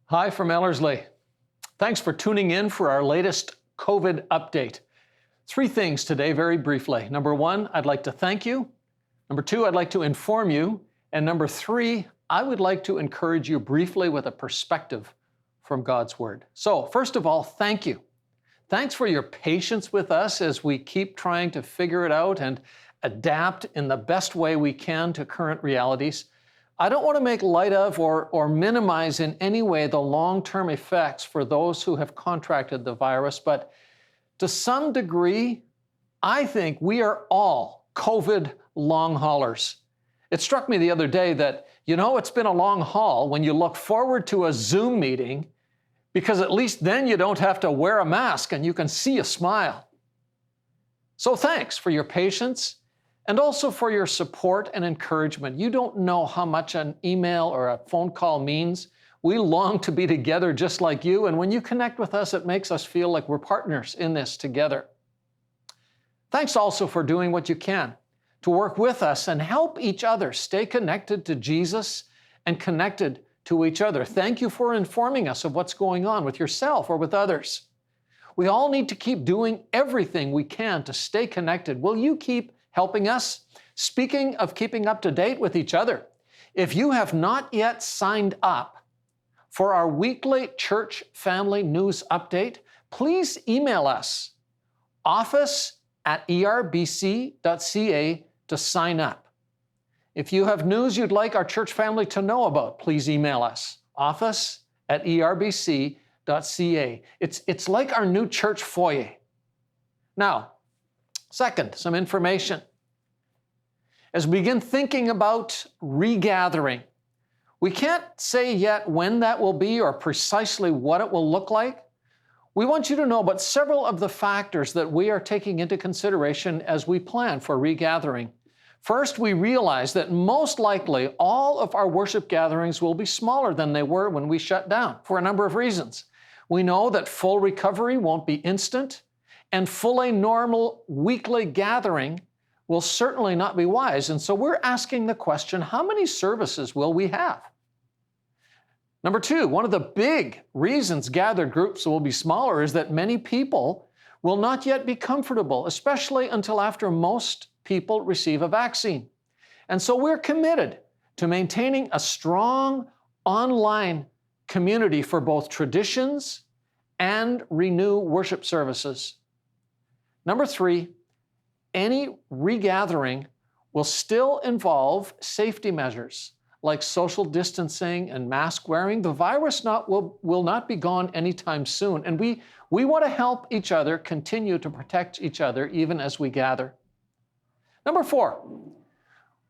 Hi from Ellerslie. Thanks for tuning in for our latest COVID update. 3 things today, very briefly. Number 1, I'd like to thank you. Number 2, I'd like to inform you. And number 3, I would like to encourage you briefly with a perspective from God's Word. So, first of all, thank you. Thanks for your patience with us as we keep trying to figure it out and adapt in the best way we can to current realities. I don't want to make light of or minimize in any way the long-term effects for those who have contracted the virus, but to some degree, I think we are all COVID long haulers. It struck me the other day that, it's been a long haul when you look forward to a Zoom meeting because at least then you don't have to wear a mask and you can see a smile. So thanks for your patience. And also for your support and encouragement. You don't know how much an email or a phone call means. We long to be together just like you, and when you connect with us, it makes us feel like we're partners in this together. Thanks also for doing what you can to work with us and help each other stay connected to Jesus and connected to each other. Thank you for informing us of what's going on with yourself or with others. We all need to keep doing everything we can to stay connected. Will you keep helping us? Speaking of keeping up to date with each other, if you have not yet signed up for our weekly church family news update, please email us, office@erbc.ca to sign up. If you have news you'd like our church family to know about, please email us, office@erbc.ca. It's like our new church foyer. Now, second, some information. As we begin thinking about regathering, we can't say yet when that will be or precisely what it will look like. We want you to know about several of the factors that we are taking into consideration as we plan for regathering. First, we realize that most likely all of our worship gatherings will be smaller than they were when we shut down for a number of reasons. We know that full recovery won't be instant, and fully normal weekly gathering will certainly not be wise. And so we're asking the question, how many services will we have? Number 2, one of the big reasons gathered groups will be smaller is that many people will not yet be comfortable, especially until after most people receive a vaccine. And so we're committed to maintaining a strong online community for both traditions and renew worship services. Number 3, any regathering will still involve safety measures like social distancing and mask wearing. The virus will not be gone anytime soon, and we want to help each other continue to protect each other even as we gather. Number 4,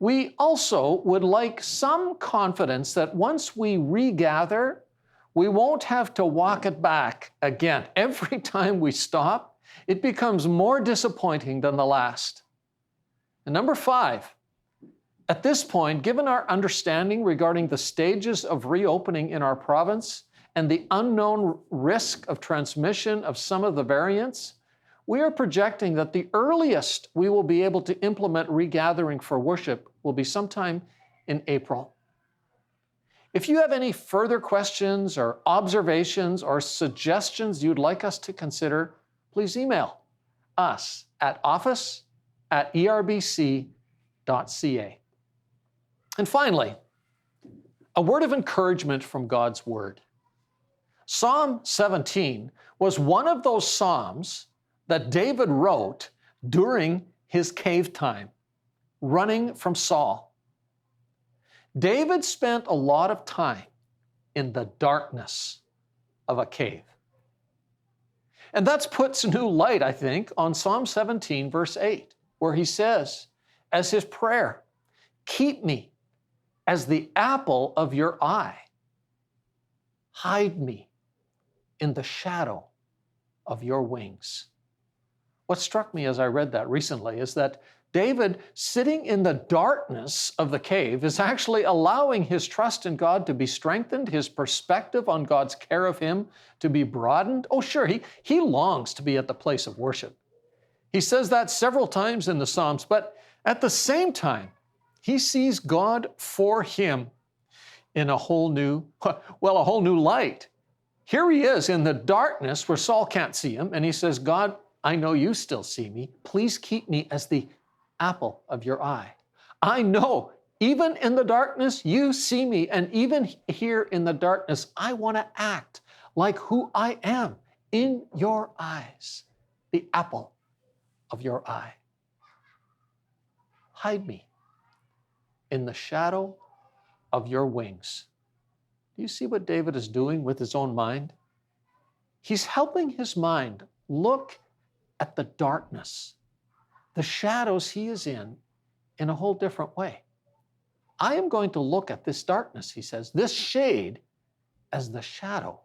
we also would like some confidence that once we regather, we won't have to walk it back again. Every time we stop, it becomes more disappointing than the last. And number 5, at this point, given our understanding regarding the stages of reopening in our province and the unknown risk of transmission of some of the variants, we are projecting that the earliest we will be able to implement regathering for worship will be sometime in April. If you have any further questions or observations or suggestions you'd like us to consider, please email us at office@erbc.ca. And finally, a word of encouragement from God's Word. Psalm 17 was one of those psalms that David wrote during his cave time, running from Saul. David spent a lot of time in the darkness of a cave. And that puts new light, I think, on Psalm 17, verse 8, where he says, as his prayer, "Keep me as the apple of your eye. Hide me in the shadow of your wings." What struck me as I read that recently is that David, sitting in the darkness of the cave, is actually allowing his trust in God to be strengthened, his perspective on God's care of him to be broadened. Oh, sure, he longs to be at the place of worship. He says that several times in the Psalms, but at the same time, he sees God for him in a whole new light. Here he is in the darkness where Saul can't see him, and he says, God, I know you still see me. Please keep me as the apple of your eye. I know even in the darkness, you see me, and even here in the darkness, I want to act like who I am in your eyes, the apple of your eye. Hide me in the shadow of your wings. Do you see what David is doing with his own mind? He's helping his mind look at the darkness, the shadows he is in a whole different way. I am going to look at this darkness, he says, this shade as the shadow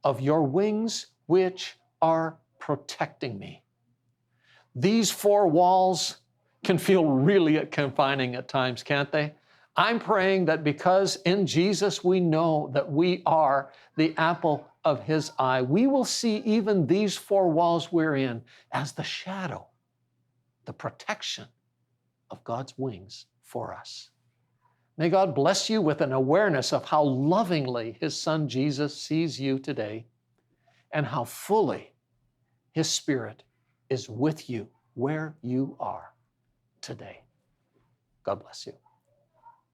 of your wings which are protecting me. These four walls can feel really confining at times, can't they? I'm praying that because in Jesus we know that we are the apple of his eye, we will see even these four walls we're in as the shadow, the protection of God's wings for us. May God bless you with an awareness of how lovingly his son Jesus sees you today and how fully his Spirit is with you where you are today. God bless you.